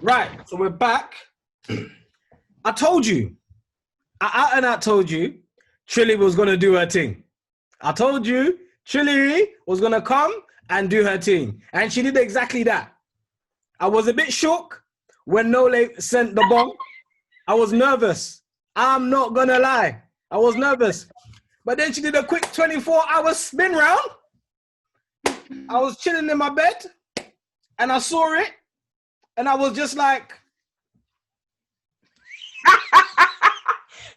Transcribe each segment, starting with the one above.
Right, so we're back. I told you, I out and out told you, Trillary was gonna do her thing. I told you, Trillary was gonna come and do her thing, and she did exactly that. I was a bit shook when Nolay sent the bomb. I was nervous. I'm not gonna lie, I was nervous. But then she did a quick 24-hour spin round. I was chilling in my bed, and I saw it, and I was just like,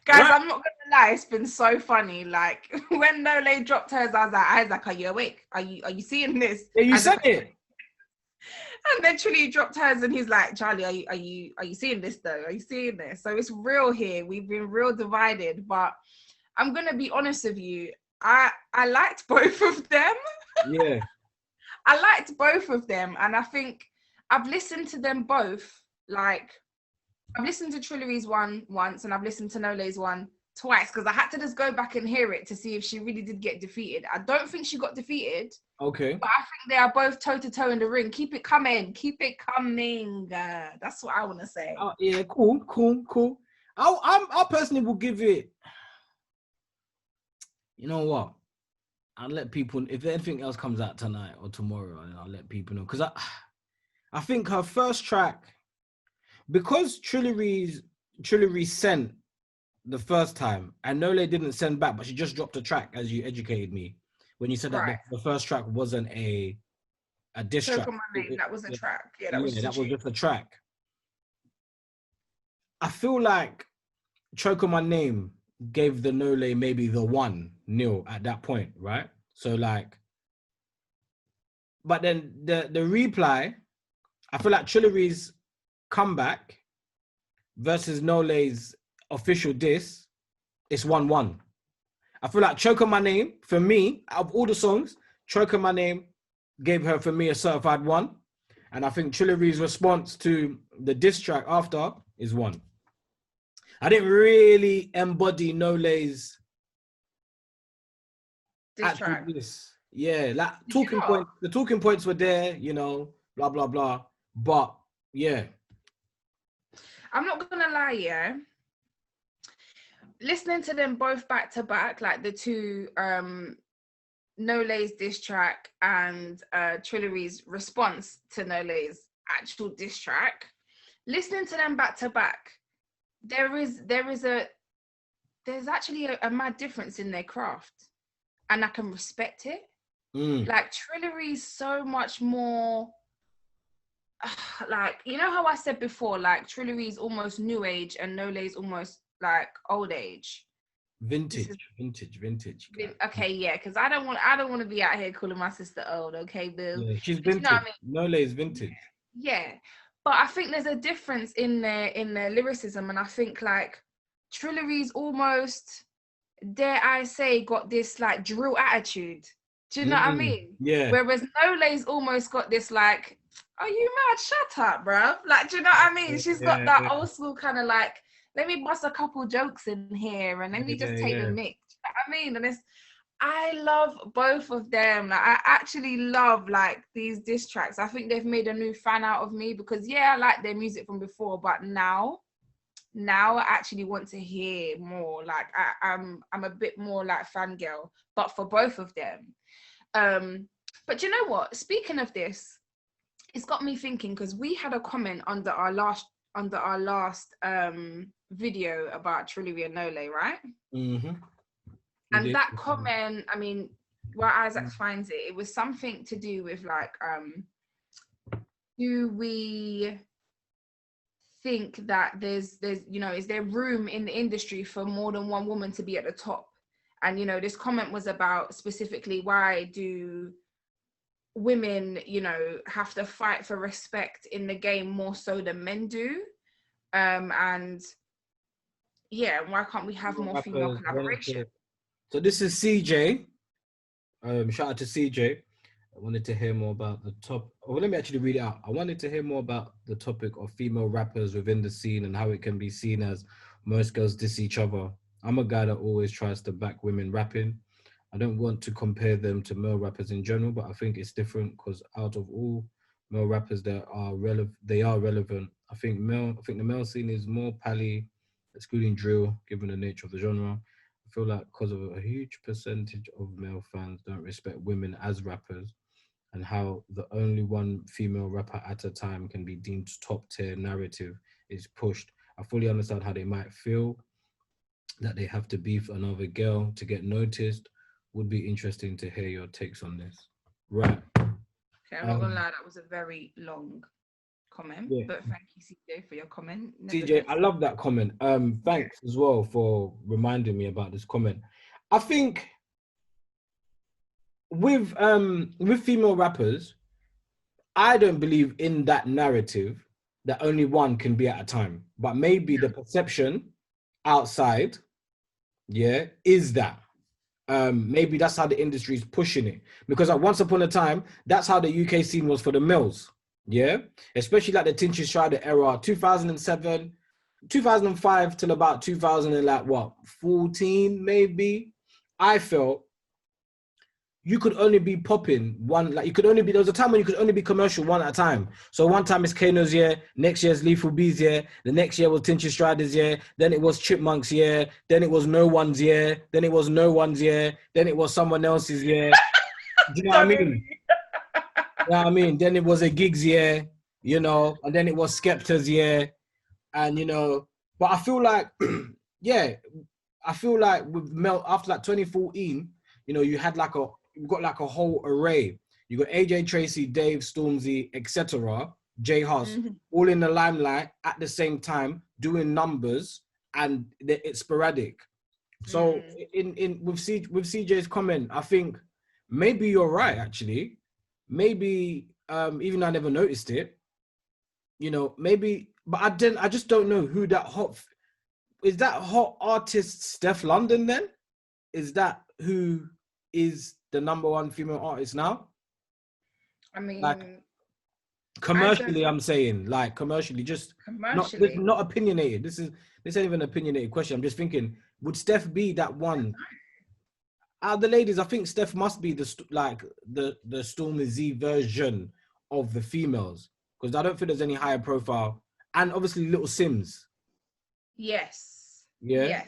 Guys, right? I'm not gonna lie, it's been so funny. Like when Nolay dropped hers, I was like, are you awake? Are you seeing this? Yeah, you Isaac, said it. and then Trilly dropped hers, and he's like, Charlie, are you seeing this though? Are you seeing this? So it's real here. We've been real divided, but I'm gonna be honest with you. I liked both of them. Yeah. I liked both of them, and I think I've listened to them both. Like I've listened to Trillary's one once, and I've listened to Nolay's one twice because I had to just go back and hear it to see if she really did get defeated. I don't think she got defeated, Okay. but I think they are both toe to toe in the ring. Keep it coming, keep it coming. That's what I want to say. Oh, yeah, cool. I personally will give it. You know what? I'll let people. If anything else comes out tonight or tomorrow, and I'll let people know because I think her first track, because Trillary sent the first time, and Nolay didn't send back, but she just dropped a track, as you educated me when you said that Right. the first track wasn't a diss Choke track. on my name. That was a track. Yeah, that was Yeah, that just a was tune. just a track. I feel like Choke on My Name gave the Nolay maybe the 1-0 at that point, right? So like, but then the reply, I feel like Trillary's comeback versus Nolay's official diss, it's 1-1. I feel like Choke on My Name, for me, out of all the songs, Choke on My Name gave her, for me, a certified 1. And I think Trillary's response to the diss track after is 1. I didn't really embody Nolay's This track. diss. Yeah, like Did you not? the talking points were there, blah, blah, blah. But yeah. I'm not gonna lie, yeah. Listening to them both back to back, like the two Nolay's diss track and Trillary's response to Nolay's actual diss track, listening to them back to back, there's actually a mad difference in their craft, and I can respect it. Like Trillary's so much more like, you know how I said before, like Trillary's almost new age and Nolay's almost like old age. Vintage. Okay, yeah, because I don't want to be out here calling my sister old, okay, boo. Yeah, she's But you know what vintage. I mean? Nolay is vintage. Yeah. But I think there's a difference in their lyricism, and I think like Trillary's almost, dare I say, got this like drill attitude. Do you know what I mean? Yeah. Whereas Nolay's almost got this like, are you mad? Shut up, bro. Like, do you know what I mean? She's got that old school kind of like, let me bust a couple jokes in here and let me just take the mic. Do you know what I mean? And I love both of them. Like, I actually love like these diss tracks. I think they've made a new fan out of me because yeah, I like their music from before, but now I actually want to hear more. Like I'm a bit more like fangirl, but for both of them. But you know what? Speaking of this, it's got me thinking because we had a comment under our last video about Trillary and Nolay, right? Mm-hmm. And that comment, I mean, where Isaac finds it, it was something to do with like, do we think that there's is there room in the industry for more than one woman to be at the top? And this comment was about specifically, why do women have to fight for respect in the game more so than men do? And yeah, why can't we have more female collaboration? So this is CJ. Shout out to CJ. I wanted to hear more about the top. Oh, let me actually read it out. I wanted to hear more about the topic of female rappers within the scene and how it can be seen as most girls diss each other. I'm a guy that always tries to back women rapping. I don't want to compare them to male rappers in general, but I think it's different because out of all male rappers that are relevant, I think the male scene is more pally, excluding drill, given the nature of the genre. I feel like because of a huge percentage of male fans don't respect women as rappers, and how the only one female rapper at a time can be deemed top tier narrative is pushed. I fully understand how they might feel that they have to beef another girl to get noticed. Would be interesting to hear your takes on this. Right. Okay, I'm not gonna lie, that was a very long comment, Yeah. but thank you, CJ, for your comment. CJ, I love that comment. Thanks as well for reminding me about this comment. I think with female rappers, I don't believe in that narrative that only one can be at a time. But maybe the perception outside, yeah, is that. Maybe that's how the industry is pushing it. Because once upon a time, that's how the UK scene was for the males. Yeah. Especially like the Tinchy Strider era, 2007, 2005 till about 2000 and like what, 14 maybe. I felt you could only be popping one, like you could only be, there was a time when you could only be commercial one at a time. So one time it's Kano's year, next year's Lethal B's year, the next year was Tinchy Strider's year, then it was Chipmunk's year, then it was No One's year, then it was No One's year, then it was someone else's year. Do you know what I mean? You know what I mean? Then it was a Gigs year, you know, and then it was Skepta's year. And, you know, but I feel like, yeah, I feel like with Mel, after like 2014, you know, you've got like a whole array. You got AJ Tracy, Dave, Stormzy, etc., Jay Huss, all in the limelight at the same time, doing numbers, and it's sporadic. So in with CJ's comment, I think maybe you're right. Actually, maybe even though I never noticed it, you know, maybe, but I just don't know who that hot is. That hot artist Steph London? Then is that who is the number one female artist now? I mean, Like commercially, I'm saying like commercially, just commercially, not opinionated. This ain't even an opinionated question. I'm just thinking, would Steph be that one? Out of the ladies, I think Steph must be the Stormy Z version of the females, because I don't think there's any higher profile, and obviously Little Sims. Yes. Yeah.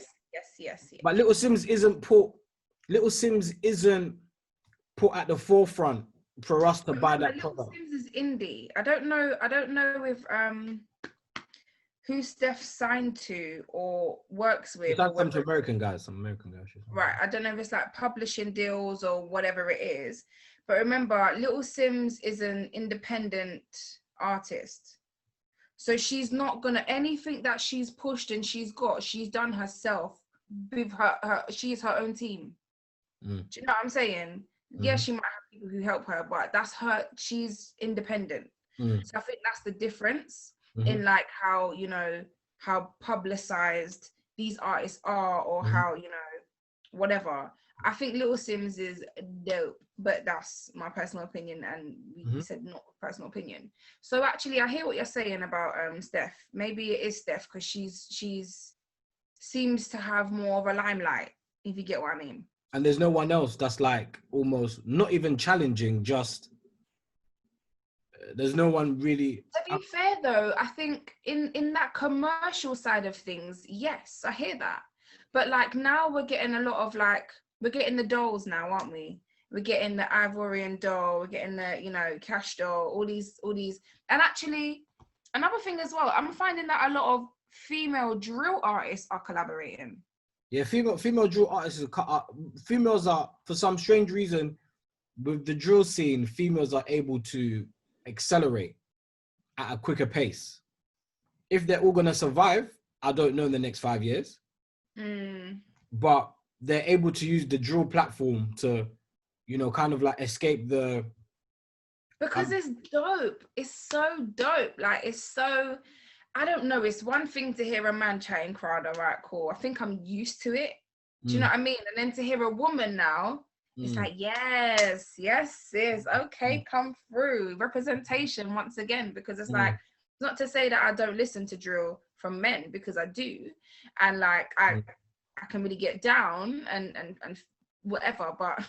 Yes. But Little Sims isn't put at the forefront for us to buy that Little product. Sims is indie. I don't know if who Steph signed to or works with. Some American guys. Right. I don't know if it's like publishing deals or whatever it is. But remember, Little Sims is an independent artist. So she's not gonna, anything that she's pushed and she's done herself with she's her own team. Do you know what I'm saying? Yeah, she might have people who help her, but that's her, she's independent. So I think that's the difference in like how, you know, how publicized these artists are, or how, you know, whatever. I think Little Sims is dope, but that's my personal opinion, and we said not personal opinion. So actually, I hear what you're saying about Steph. Maybe it is Steph because she's seems to have more of a limelight, if you get what I mean. And there's no one else that's like almost not even challenging, just there's no one really. To be fair though, I think in that commercial side of things, yes, I hear that. But like now we're getting a lot of like, we're getting the dolls now, aren't we? We're getting the Ivorian doll, we're getting the, you know, Cash doll, all these. And actually, another thing as well, I'm finding that a lot of female drill artists are collaborating. Yeah, female drill artists females are, for some strange reason, with the drill scene, females are able to accelerate at a quicker pace. If they're all gonna survive, I don't know in the next 5 years. But they're able to use the drill platform to, you know, kind of like escape the. Because it's dope. It's so dope. Like, it's so, I don't know. It's one thing to hear a man chatting crowd, all right, cool. I think I'm used to it. Do you know what I mean? And then to hear a woman now, it's like, yes, sis. Okay, come through. Representation once again, because it's like, not to say that I don't listen to drill from men, because I do. And like, I can really get down and whatever, but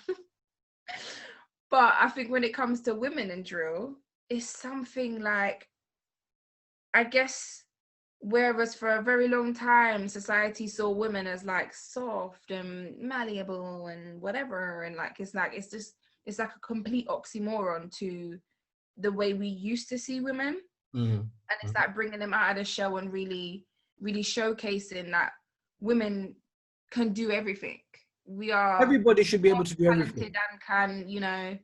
but I think when it comes to women in drill, it's something like I guess, whereas for a very long time, society saw women as like soft and malleable and whatever, and like it's like it's like a complete oxymoron to the way we used to see women. And it's like bringing them out of the show and really showcasing that women can do everything. We are, everybody should be able to do everything and can, you know,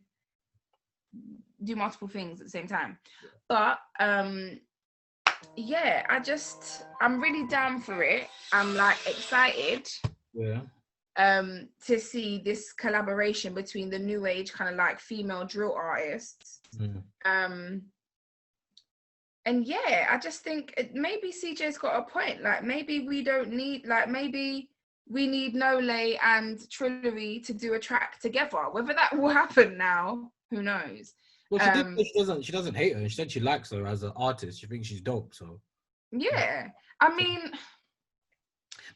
do multiple things at the same time. But yeah, I'm really down for it. I'm like excited to see this collaboration between the new age kind of like female drill artists. And yeah, I just think maybe CJ's got a point. Like maybe we don't need, like maybe we need Nolay and Trillary to do a track together. Whether that will happen now, who knows? Well, she doesn't hate her. She said she likes her as an artist. She thinks she's dope. So yeah, I mean.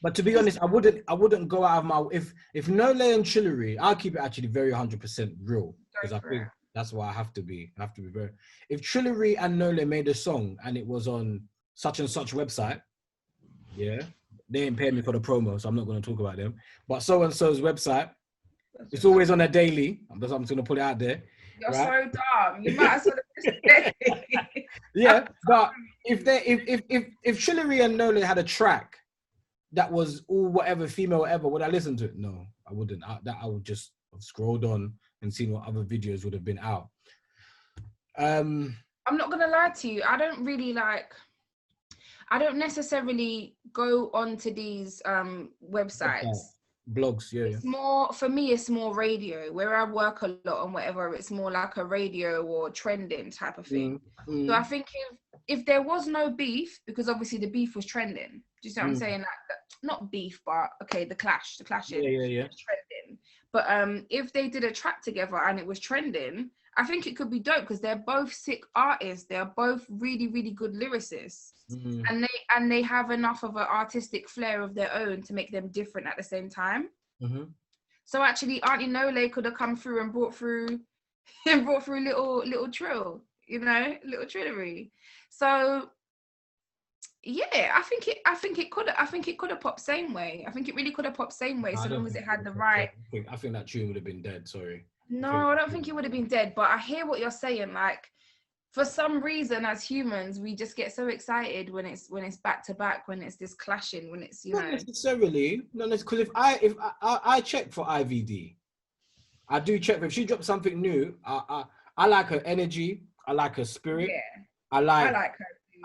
But to be honest, I wouldn't go out of my if Nolay and Trillary, I'll keep it actually very 100% real, because I think that's why I have to be very. If Trillary and Nolay made a song and it was on such and such website, yeah, they ain't paying me for the promo, so I'm not going to talk about them. But so and so's website, it's always on a daily. I'm just going to put it out there. You're right? So dumb. You might as well have just yeah, but if Trillary and Nolay had a track that was all whatever, female, whatever, would I listen to it? No, I wouldn't. I would just have scrolled on and seen what other videos would have been out. I'm not gonna lie to you. I don't necessarily go onto these websites. Blogs, yeah. It's more, for me, it's more radio. Where I work a lot and whatever, it's more like a radio or trending type of thing. So I think if there was no beef, because obviously the beef was trending. Do you see what I'm saying? Like, not beef, but okay, the clash is trending. But if they did a track together and it was trending, I think it could be dope, because they're both sick artists. They're both really, really good lyricists, and they have enough of an artistic flair of their own to make them different at the same time. So actually, Auntie Nolay could have come through and brought through little trill, you know, little Trillary. So yeah, I think it could have popped same way. I think it really could have popped same way, so long as it had the right. I think that tune would have been dead. Sorry. No, I don't think it would have been dead, but I hear what you're saying. Like, for some reason, as humans, we just get so excited when it's back to back, when it's this clashing, when it's, you not necessarily. Because if I check for IVD, I do check. If she drops something new, I like her energy. I like her spirit. Yeah. I like her.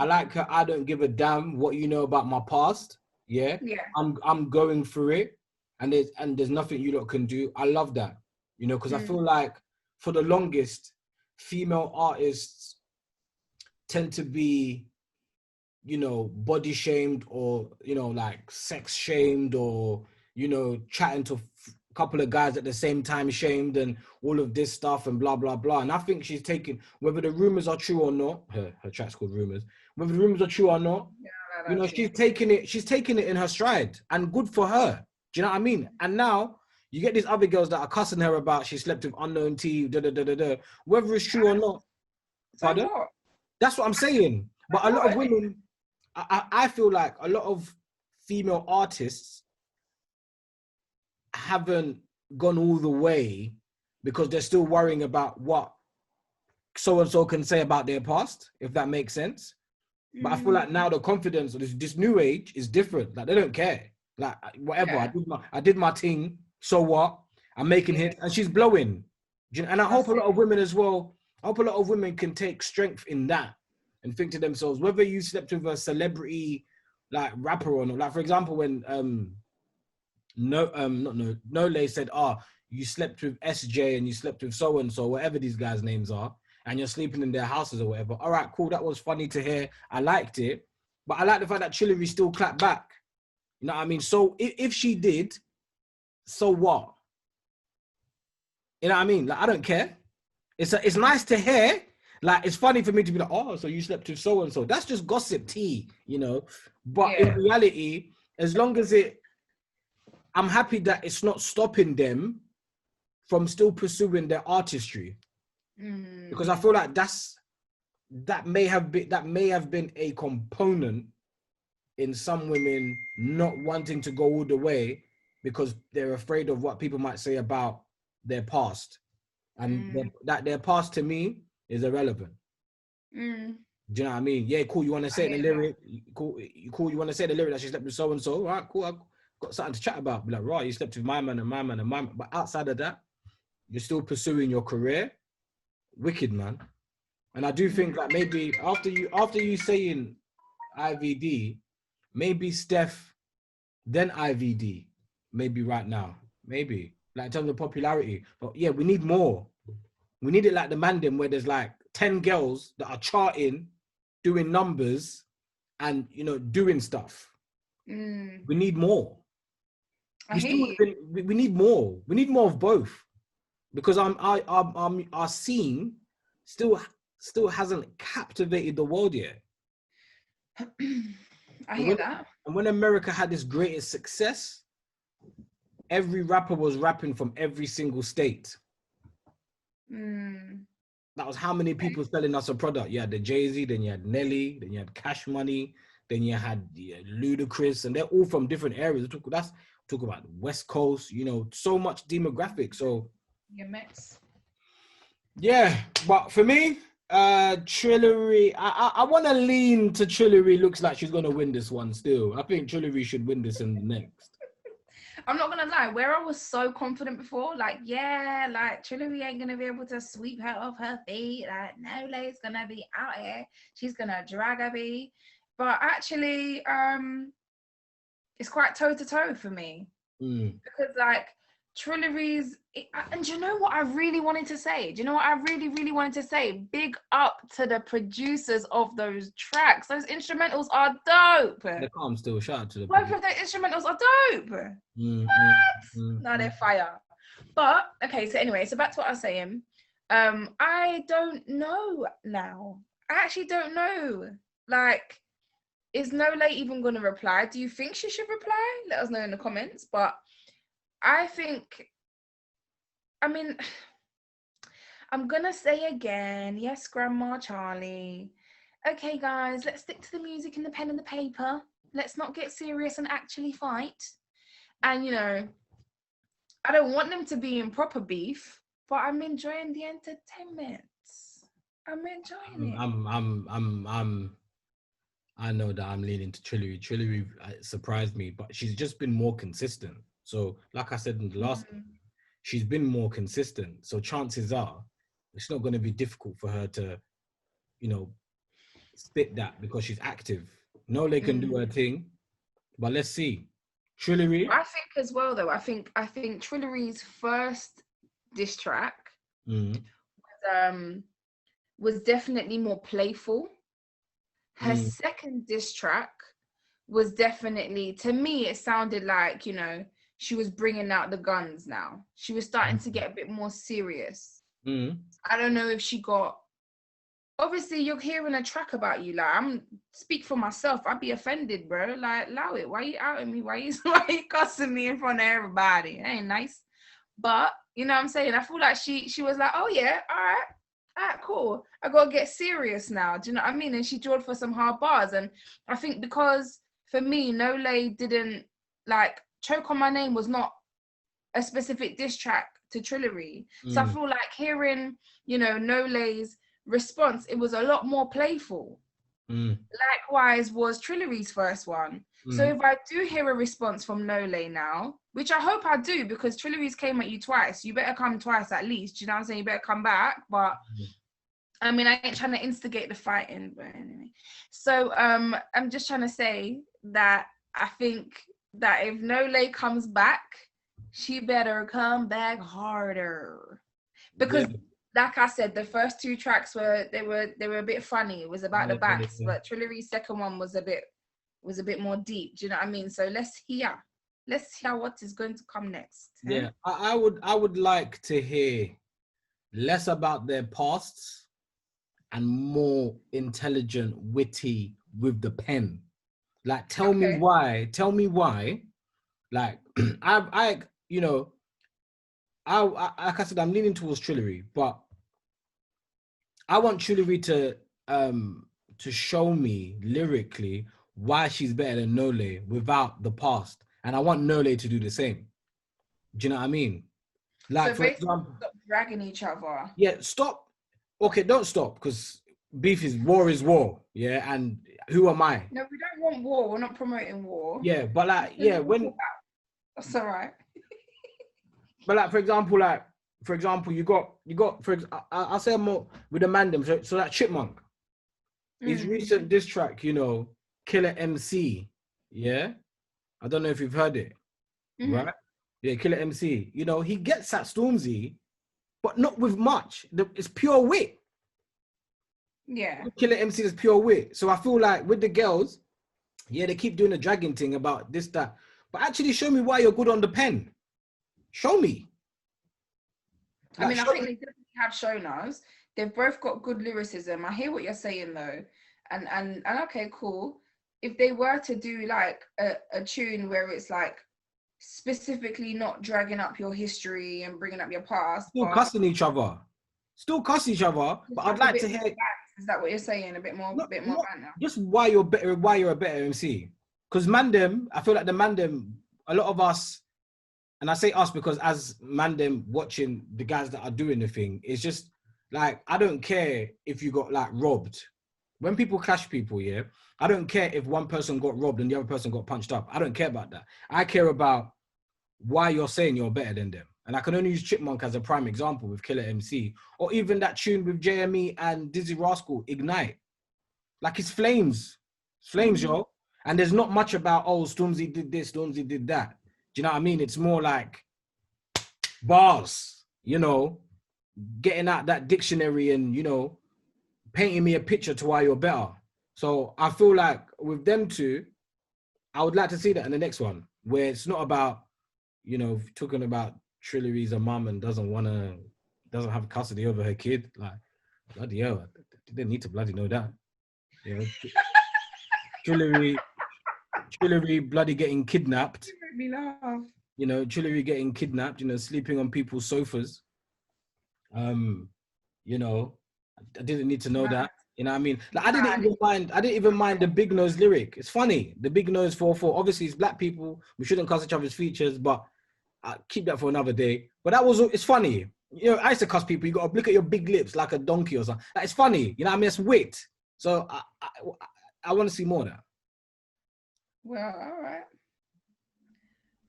I like her. I don't give a damn what you know about my past. Yeah. Yeah. I'm going through it, and there's nothing you lot can do. I love that. You know, because I feel like for the longest, female artists tend to be, you know, body shamed, or, you know, like sex shamed, or, you know, chatting to a couple of guys at the same time shamed, and all of this stuff and blah, blah, blah. And I think she's taking, whether the rumors are true or not, her track's called Rumors, whether the rumors are true or not, you know, she's taking it in her stride, and good for her. Do you know what I mean? And now, you get these other girls that are cussing her about she slept with unknown T, whether it's true or not. Pardon? That's what I'm saying. But a lot of women, I feel like a lot of female artists haven't gone all the way because they're still worrying about what so-and-so can say about their past, if that makes sense. But I feel like now the confidence of this new age is different. Like, they don't care. Like, whatever, I did my thing. So what? I'm making hits, and she's blowing. And I hope a lot of women as well. I hope a lot of women can take strength in that and think to themselves, whether you slept with a celebrity like rapper or not. Like, for example, when Nolay said, you slept with SJ and you slept with so and so, whatever these guys' names are, and you're sleeping in their houses or whatever. All right, cool. That was funny to hear. I liked it, but I like the fact that Trillary still clapped back. You know what I mean? So if she did, so what? You know what I mean? Like, I don't care. It's nice to hear. Like, it's funny for me to be like, oh, so you slept with so and so. That's just gossip tea, you know. But in reality, as long as I'm happy that it's not stopping them from still pursuing their artistry, because I feel like that's that may have been a component in some women not wanting to go all the way because they're afraid of what people might say about their past, and that their past to me is irrelevant. Do you know what I mean? Yeah, cool. You want to say the lyric? Cool. You want to say the lyric that she slept with so and so? All right, cool. I've got something to chat about. Be like, right, you slept with my man and my man and my man. But outside of that, you're still pursuing your career. Wicked, man. And I do think that maybe after you saying IVD, maybe Steph, then IVD, maybe right now, maybe like in terms of popularity. But yeah, we need more. We need it like the Mandem where there's like 10 girls that are charting, doing numbers, and doing stuff. We need more. We need more. We need more of both, because our scene still hasn't captivated the world yet. I hear that. And when America had this greatest success, every rapper was rapping from every single state. That was how many people selling us a product. You had the Jay-Z, then you had Nelly, then you had Cash Money, then you had Ludacris, and they're all from different areas. Talk about West Coast, so much demographic. So yeah, but for me, Trillary, I want to lean to Trillary. Looks like she's gonna win this one still. I think Trillary should win this in the next. I'm not gonna lie, where I was so confident before, like Trillary ain't gonna be able to sweep her off her feet. Like Nolay's gonna be out here, she's gonna drag her beat. But actually, it's quite toe to toe for me because like Trillary's, and do you know what I really wanted to say? Do you know what I really, really wanted to say? Big up to the producers of those tracks. Those instrumentals are dope. They're calm still. Shout out to the both of the instrumentals are dope. No, they're fire. But okay, so anyway, so back to what I was saying. I don't know now. I actually don't know. Like, is Nolay even going to reply? Do you think she should reply? Let us know in the comments. But I think, I mean, I'm going to say again, yes, Grandma Charlie. Okay, guys, let's stick to the music and the pen and the paper. Let's not get serious and actually fight. And, I don't want them to be in proper beef, but I'm enjoying the entertainment. I'm enjoying it. I know that I'm leaning to Trillary. Trillary surprised me, but she's just been more consistent. So, like I said in the last, she's been more consistent. So chances are it's not going to be difficult for her to, spit that because she's active. Nolay can do her thing, but let's see. Trillary. I think as well, though. I think Trillary's first diss track was definitely more playful. Her second diss track was definitely, to me, it sounded like, she was bringing out the guns now. She was starting to get a bit more serious. I don't know if she got, obviously you're hearing a track about you. Like, speak for myself. I'd be offended, bro. Like, allow it. Why you outing me? Why you cussing me in front of everybody? It ain't nice. But, you know what I'm saying? I feel like she was like, oh yeah, all right, cool. I gotta get serious now. Do you know what I mean? And she drawed for some hard bars. And I think because for me, Nolay didn't, like, Choke on My Name was not a specific diss track to Trillary. So I feel like hearing, Nolay's response, it was a lot more playful. Likewise was Trillary's first one. So if I do hear a response from Nolay now, which I hope I do, because Trillary's came at you twice, you better come twice at least. You know what I'm saying? You better come back. But I mean, I ain't trying to instigate the fighting, but anyway. So I'm just trying to say that I think that if Nolay comes back, she better come back harder. Because like I said, the first two tracks were a bit funny. It was about the banks, but Trillary's second one was a bit more deep. Do you know what I mean? So let's hear what is going to come next. Yeah, I would like to hear less about their pasts and more intelligent, witty with the pen. Like, tell me why. Like, like I said, I'm leaning towards Trillary, but I want Trillary to to show me lyrically why she's better than Nolay without the past. And I want Nolay to do the same. Do you know what I mean? Like, So for basically, example, stop dragging each other. yeah, stop. Okay, don't stop, because beef is war, yeah. And who am I? No, we don't want war. We're not promoting war. Yeah, but like, yeah, when, that's all right. but like, for example, you got I'll say more with the Mandem. So that Chipmunk, his recent diss track, you know, Killer MC, yeah. I don't know if you've heard it, right? Yeah, Killer MC. You know, he gets at Stormzy, but not with much. It's pure wit. Yeah. Killer MC is pure wit. So I feel like with the girls, yeah, they keep doing the dragging thing about this, that. But actually show me why you're good on the pen. Show me. Like, I mean, I think they definitely have shown us. They've both got good lyricism. I hear what you're saying though. And okay, cool. If they were to do like a tune where it's like specifically not dragging up your history and bringing up your past, Still cussing each other. But I'd like to hear. Is that what you're saying? A bit more banter. Just why you're better, why you're a better MC. Because Mandem, I feel like the Mandem, a lot of us, and I say us because as Mandem watching the guys that are doing the thing, it's just like, I don't care if you got like robbed. When people clash people, yeah, I don't care if one person got robbed and the other person got punched up. I don't care about that. I care about why you're saying you're better than them. And I can only use Chipmunk as a prime example with Killer MC, or even that tune with JME and Dizzy Rascal, Ignite. Like, it's flames, yo. And there's not much about, oh, Stormzy did this, Stormzy did that. Do you know what I mean? It's more like bars, you know, getting out that dictionary and, you know, painting me a picture to why you're better. So I feel like with them two, I would like to see that in the next one, where it's not about, you know, talking about Trillary's a mum and doesn't have custody over her kid. Like, bloody hell, they didn't need to bloody know that. You know, Trillary bloody getting kidnapped. You made me laugh. You know, Trillary getting kidnapped, you know, sleeping on people's sofas. You know, I didn't need to know that. You know what I mean? Like, I didn't even mind the Big Nose lyric. It's funny. The Big Nose 4-4. Obviously, it's black people. We shouldn't cuss each other's features, but I'll keep that for another day. But it's funny. You know, I used to cuss people. You got to look at your big lips like a donkey or something. Like, it's funny. You know what I mean? It's wit. So I want to see more of that. Well,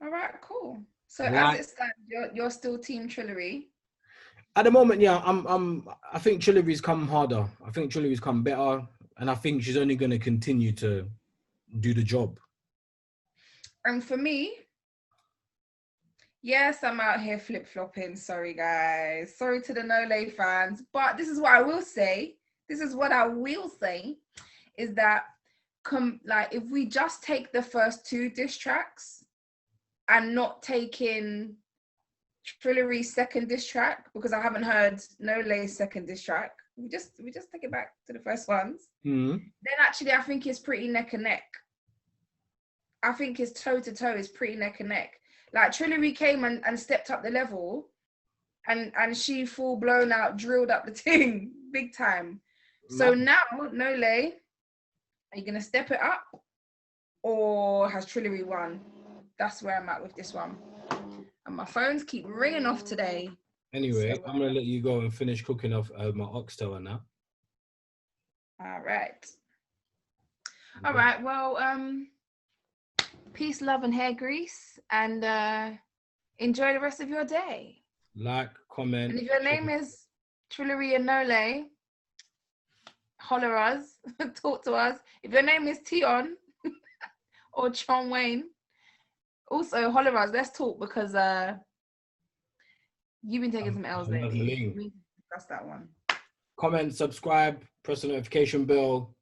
all right, cool. So as it stands, you're still Team Trillary. At the moment, yeah, I think Trillary's come harder. I think Trillary's come better, and I think she's only going to continue to do the job. And for me, yes, I'm out here flip-flopping. Sorry, guys. Sorry to the Nolay fans. But this is what I will say. Is that, like, if we just take the first two diss tracks and not taking Trillary's second diss track, because I haven't heard Nolay's second diss track. We just take it back to the first ones. Then actually, I think it's pretty neck and neck. I think it's toe to toe is pretty neck and neck. Like, Trillary came and stepped up the level, and she full blown out drilled up the thing big time. So now, Nolay, are you gonna step it up, or has Trillary won? That's where I'm at with this one. And my phones keep ringing off today. Anyway, I'm going to let you go and finish cooking off my oxtail now. All right. All right. Well, peace, love, and hair grease. And enjoy the rest of your day. Like, comment. And if your name is Trillary and Nolay, holler us, talk to us. If your name is Tion or Chon Wayne, also holler us. Let's talk, because you've been taking some L's lately. We discuss that one. Comment, subscribe, press the notification bell.